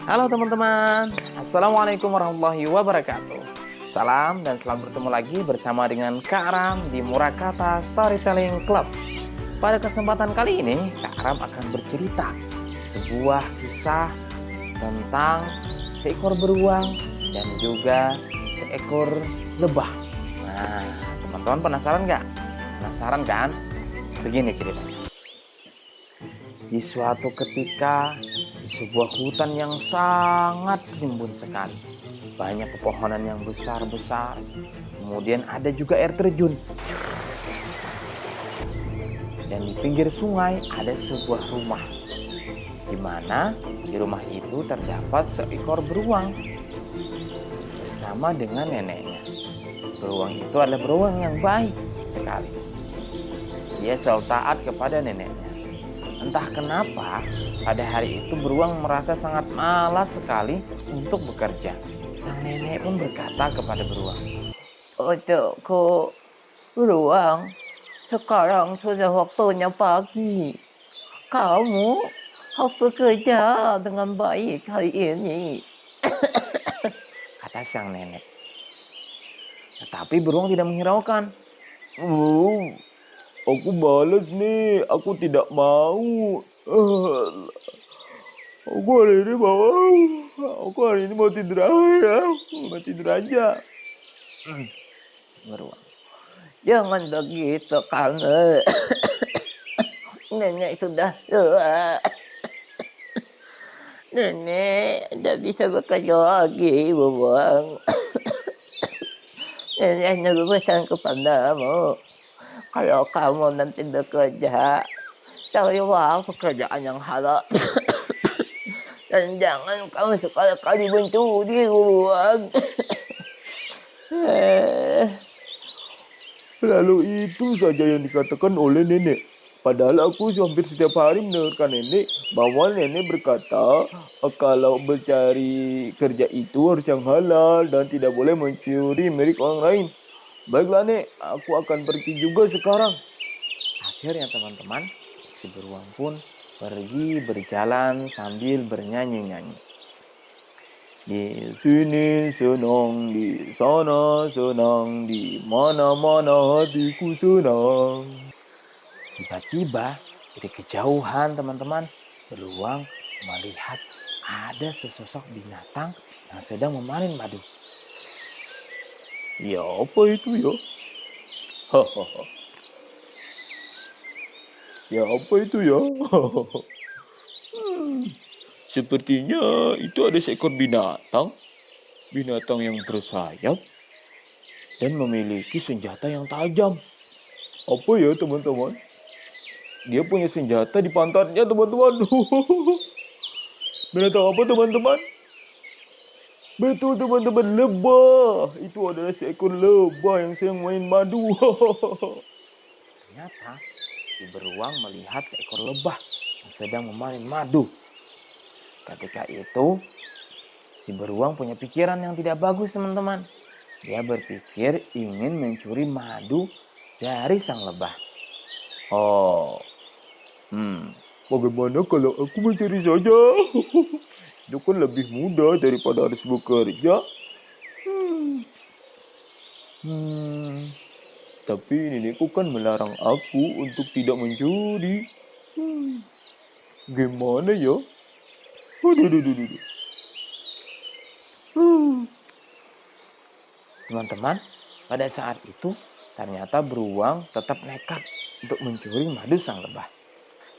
Halo teman-teman, Assalamualaikum warahmatullahi wabarakatuh. Salam dan selamat bertemu lagi bersama dengan Kak Aram di Murakata Storytelling Club. Pada kesempatan kali ini, Kak Aram akan bercerita sebuah kisah tentang seekor beruang dan juga seekor lebah. Nah, teman-teman penasaran nggak? Penasaran kan? Begini ceritanya. Di suatu ketika, di sebuah hutan yang sangat rimbun sekali. Banyak pepohonan yang besar-besar. Kemudian ada juga air terjun. Dan di pinggir sungai ada sebuah rumah. Di mana di rumah itu terdapat seekor beruang bersama dengan neneknya. Beruang itu adalah beruang yang baik sekali. Dia selalu taat kepada neneknya. Entah kenapa, pada hari itu beruang merasa sangat malas sekali untuk bekerja. Sang nenek pun berkata kepada beruang, "Untukku, beruang, sekarang sudah waktunya pagi. Kamu harus bekerja dengan baik hari ini," kata sang nenek. Tetapi beruang tidak menghiraukan. Oh, aku malas nih, aku tidak mau. Aku hari ini mau tidur aja, mau tidur aja. Beruang, "Jangan begitu kamu. Nenek sudah tua. Nenek tidak bisa bekerja lagi, beruang. Nenek hanya berpesan kepadamu, kalau kamu nanti bekerja, carilah pekerjaan yang halal. Dan jangan kamu sekali-kali mencuri, beruang." Lalu itu saja yang dikatakan oleh nenek. Padahal aku hampir setiap hari mendengarkan nenek bahwa nenek berkata kalau mencari kerja itu harus yang halal dan tidak boleh mencuri milik orang lain. Baiklah nek, aku akan pergi juga sekarang. Akhirnya teman-teman, si beruang pun pergi berjalan sambil bernyanyi-nyanyi. Di sini senang, di sana senang, di mana-mana hatiku senang. Tiba-tiba dari kejauhan teman-teman, beruang melihat ada sesosok binatang yang sedang memanen madu. Ya apa itu ya? Hahaha. Ya apa itu ya? Sepertinya itu ada seekor binatang. Binatang yang bersayap dan memiliki senjata yang tajam. Apa ya teman-teman? Dia punya senjata di pantatnya teman-teman. Binatang apa teman-teman? Betul teman-teman, lebah. Itu adalah seekor lebah yang sedang main madu. Ternyata si beruang melihat seekor lebah yang sedang memanen madu. Ketika itu, si beruang punya pikiran yang tidak bagus teman-teman. Dia berpikir ingin mencuri madu dari sang lebah. Bagaimana kalau aku mencari saja? Itu kan lebih mudah daripada harus bekerja. Tapi nenekku kan melarang aku untuk tidak mencuri. Gimana ya? Aduh, aduh, aduh, aduh. Teman-teman, pada saat itu ternyata beruang tetap nekat untuk mencuri madu sang lebah.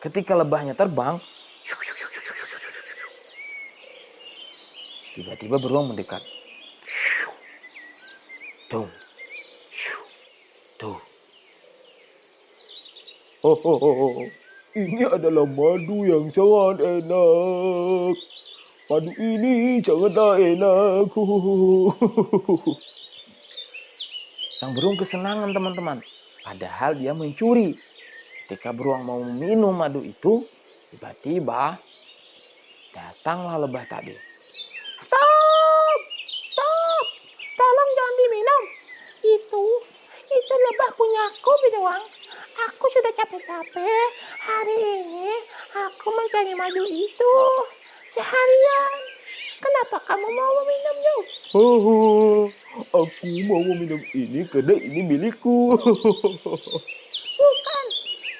Ketika lebahnya terbang, tiba-tiba beruang mendekat. Tuh, tuh. Ini adalah madu yang sangat enak. Madu ini sangatlah enak. Sang beruang kesenangan teman-teman. Padahal dia mencuri. Ketika beruang mau minum madu itu, tiba-tiba datanglah lebah tadi. Stop! Stop! Tolong jangan diminum. Itu lebah punyaku, beruang. Aku sudah capek-capek. Hari ini aku mencari madu itu seharian. Kenapa kamu mau meminumnya? Oh, aku mau meminum ini karena ini milikku. Bukan,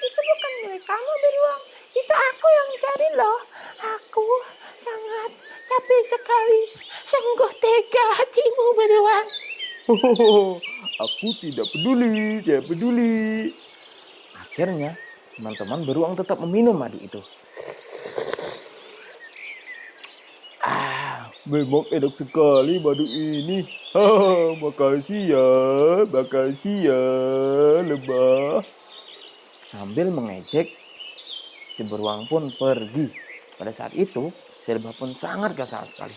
itu bukan milik kamu beruang. Itu aku yang cari loh. Aku sangat capek sekali. Sungguh tega hatimu beruang. Aku tidak peduli, tidak peduli. Akhirnya, teman-teman beruang tetap meminum madu itu. Memang enak sekali madu ini. Makasih ya, lebah. Sambil mengejek, si beruang pun pergi. Pada saat itu, si lebah pun sangat kesal sekali.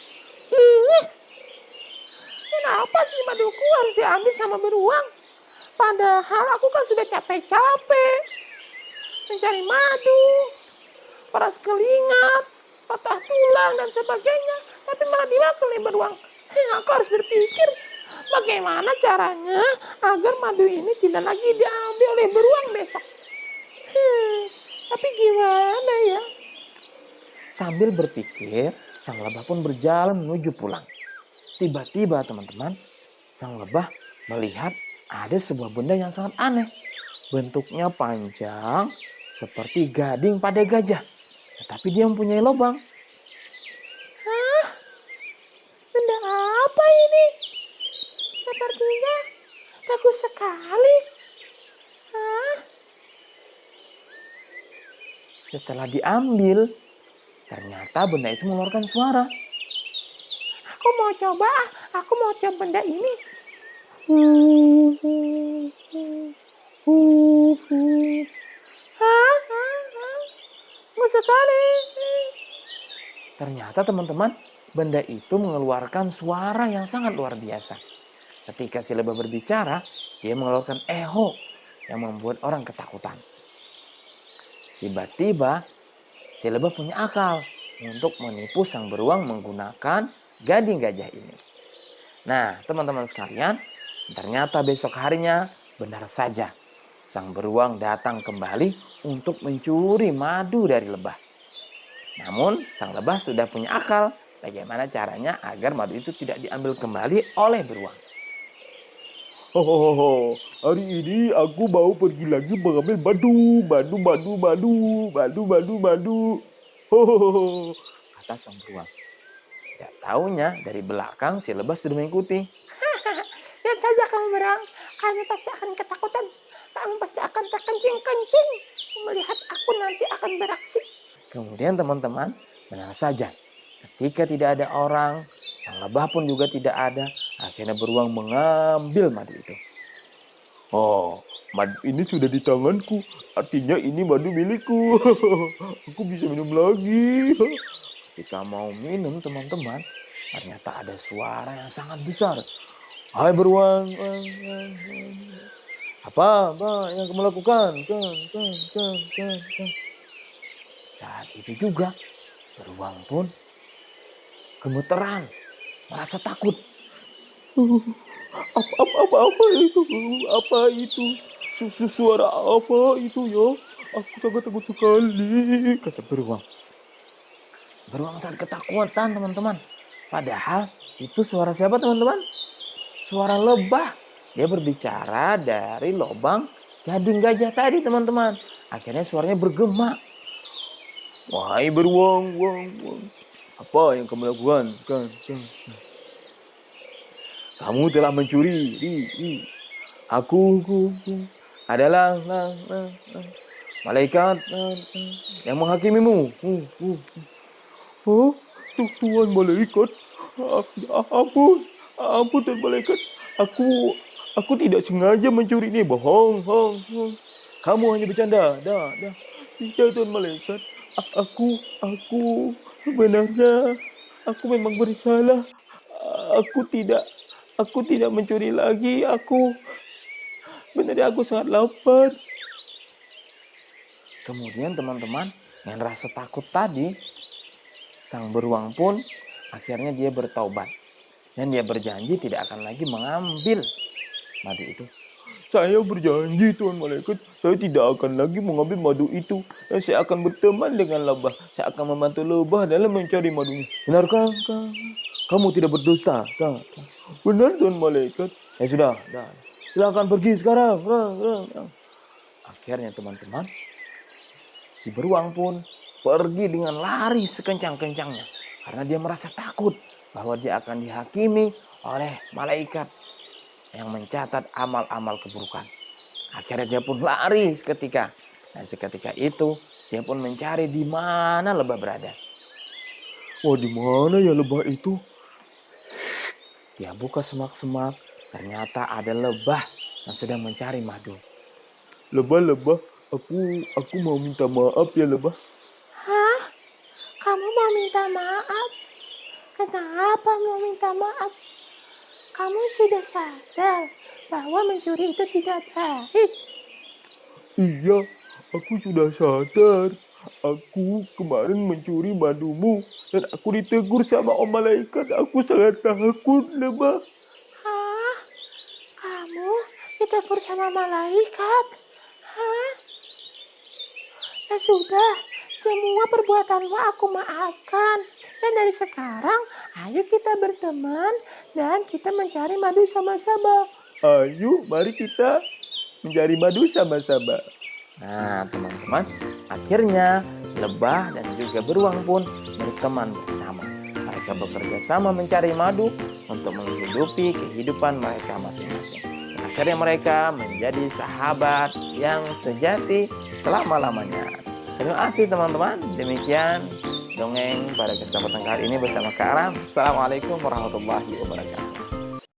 Kenapa sih maduku harus diambil sama beruang? Padahal aku kan sudah capek-capek mencari madu, peras keringat, patah tulang dan sebagainya. Tapi malah dimakan oleh beruang. Aku harus berpikir bagaimana caranya agar madu ini tidak lagi diambil oleh beruang besok. Tapi gimana ya? Sambil berpikir, sang lebah pun berjalan menuju pulang. Tiba-tiba teman-teman, sang lebah melihat ada sebuah benda yang sangat aneh. Bentuknya panjang seperti gading pada gajah. Tetapi dia mempunyai lubang. Hah? Benda apa ini? Sepertinya bagus sekali. Hah? Setelah diambil, ternyata benda itu mengeluarkan suara. Aku mau coba benda ini. Hah? Bagus sekali. Ternyata teman-teman, benda itu mengeluarkan suara yang sangat luar biasa. Ketika si lebah berbicara, dia mengeluarkan eho yang membuat orang ketakutan. Tiba-tiba, si lebah punya akal untuk menipu sang beruang menggunakan gading gajah ini. Nah, teman-teman sekalian, ternyata besok harinya benar saja sang beruang datang kembali untuk mencuri madu dari lebah. Namun, sang lebah sudah punya akal bagaimana caranya agar madu itu tidak diambil kembali oleh beruang. Hari ini aku mau pergi lagi mengambil madu. Kata sang beruang. Tidak taunya dari belakang si lebah sudah mengikuti. Lihat saja kamu beruang, kami pasti akan ketakutan. Kamu pasti akan terkencing-kencing melihat aku nanti akan beraksi. Kemudian teman-teman, benar saja. Ketika tidak ada orang, sang lebah pun juga tidak ada. Akhirnya beruang mengambil madu itu. Oh, madu ini sudah di tanganku. Artinya ini madu milikku. Aku bisa minum lagi. Ketika mau minum teman-teman, ternyata ada suara yang sangat besar. Hai beruang, apa yang kamu lakukan? Saat itu juga beruang pun gemeteran, merasa takut. Apa itu? Apa itu? Suara apa itu ya? Aku sangat takut sekali, kata beruang. Beruang sangat ketakutan teman-teman. Padahal itu suara siapa teman-teman? Suara lebah. Dia berbicara dari lubang gading gajah tadi teman-teman. Akhirnya suaranya bergema. Wahai beruang, apa yang kamu lakukan? Kamu telah mencuri. Aku adalah malaikat yang menghakimimu. Oh, Tuhan malaikat. Ampun Tuhan malaikat. Aku tidak sengaja mencuri ini. Bohong. Kamu hanya bercanda. Dah. Tidak Tuhan malaikat. Aku sebenarnya aku memang bersalah. Aku tidak mencuri lagi. Sebenarnya aku sangat lapar. Kemudian teman-teman, yang rasa takut tadi, sang beruang pun akhirnya dia bertaubat. Dan dia berjanji tidak akan lagi mengambil madu itu. Saya berjanji Tuan Malaikat, saya tidak akan lagi mengambil madu itu. Dan saya akan berteman dengan lebah. Saya akan membantu lebah dalam mencari madunya. Benarkah kah? Kamu tidak berdusta? Kah? Benar Tuan Malaikat. Ya sudah. Silakan pergi sekarang. Akhirnya teman-teman, si beruang pun pergi dengan lari sekencang-kencangnya. Karena dia merasa takut bahwa dia akan dihakimi oleh malaikat yang mencatat amal-amal keburukan. Akhirnya dia pun lari seketika. Dan seketika itu dia pun mencari di mana lebah berada. Wah, di mana ya lebah itu? Dia buka semak-semak, ternyata ada lebah yang sedang mencari madu. Lebah, aku mau minta maaf ya lebah. Hah? Kamu mau minta maaf? Kenapa mau minta maaf? Kamu sudah sadar bahwa mencuri itu tidak baik. Iya, aku sudah sadar. Aku kemarin mencuri madumu dan aku ditegur sama Om Malaikat. Aku sangat takut, lebah. Hah? Kamu ditegur sama malaikat? Hah? Ya sudah, semua perbuatanmu aku maafkan. Dan dari sekarang, ayo kita berteman dan kita mencari madu sama-sama. Ayo, mari kita mencari madu sama-sama. Nah teman-teman, akhirnya lebah dan juga beruang pun berteman bersama. Mereka bekerja sama mencari madu untuk menghidupi kehidupan mereka masing-masing. Akhirnya mereka menjadi sahabat yang sejati selama-lamanya. Terima kasih teman-teman. Demikian dongeng pada kesempatan kali ini bersama Kak Aram. Assalamualaikum warahmatullahi wabarakatuh.